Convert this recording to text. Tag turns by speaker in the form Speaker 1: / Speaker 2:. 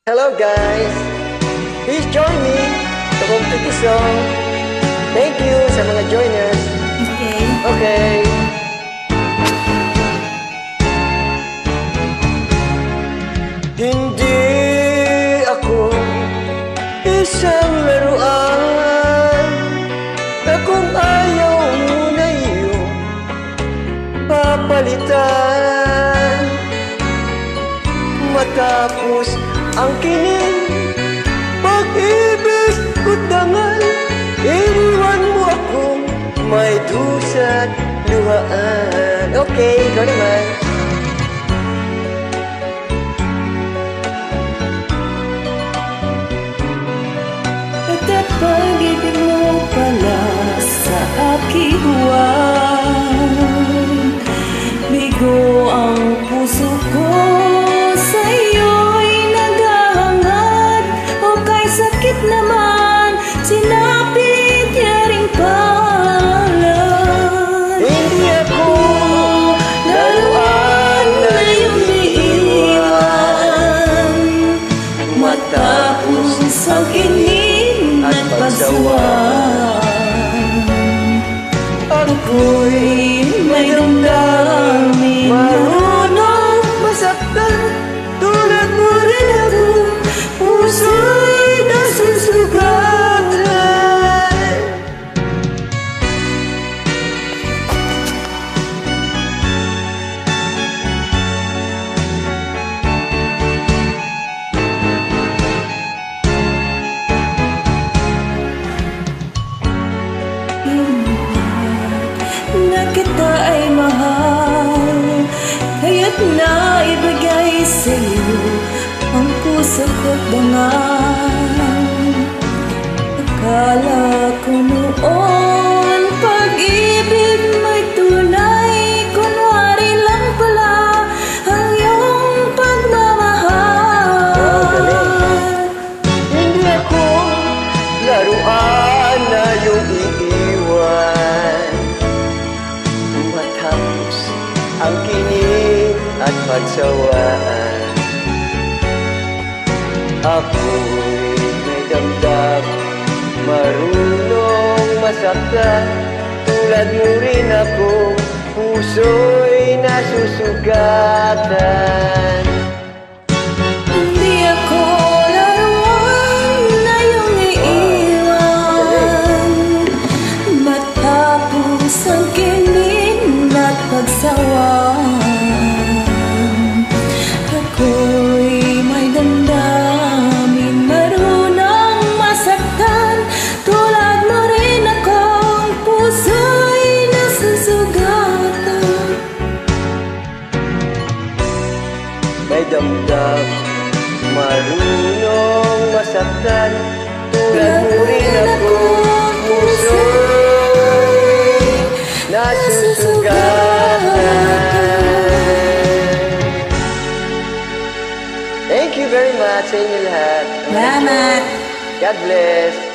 Speaker 1: Hello guys! Please join me sa competition. Thank you sa mga joiners.
Speaker 2: Okay.
Speaker 1: Okay. Hindi ako isang laruan na kung ayaw mo na iyong papalitan. Matapos ang kining pag-ibig ko't dangal, iniwan mo akong may dusa't luhaan. Okay, ikaw naman.
Speaker 2: At pag-ibig mo pala sa aking huwag, bigo ang puso ko sa'yo'y naghahangad. O kay sakit naman, sinapit niya ring palad.
Speaker 1: Hindi ako laruan na iyong iiwan,
Speaker 2: matapos ang kinin at pagsawan. Ako'y may damdamin, marunong masaktan. Tulad mo rin ako, puso'y nasusugatan. Na kita ay mahal, kaya't naibigay sa'yo ang puso ko't dangal. Akala ko noon pag-ibig mo'y tunay, kunwari lang pala ang iyong pagmamahal.
Speaker 1: Hindi ako laruan na iyong iiwan, matapos ang kinig at pagsawaan. Ako'y may damdamin, marunong masaktan. Tulad mo rin ako, puso'y nasusugatan.
Speaker 2: Hindi ako laruan na iyong iiwan, matapos ang kinin at pagsawan. Ako'y may damdamin, marunong masaktan. Tulad mo rin akong puso'y nasusugatan.
Speaker 1: May damdam, marunong masaktan. Tulad mo rin ako, puso'y nasusugatan. Thank you very much sa inyo lahat.
Speaker 2: Salamat!
Speaker 1: God bless.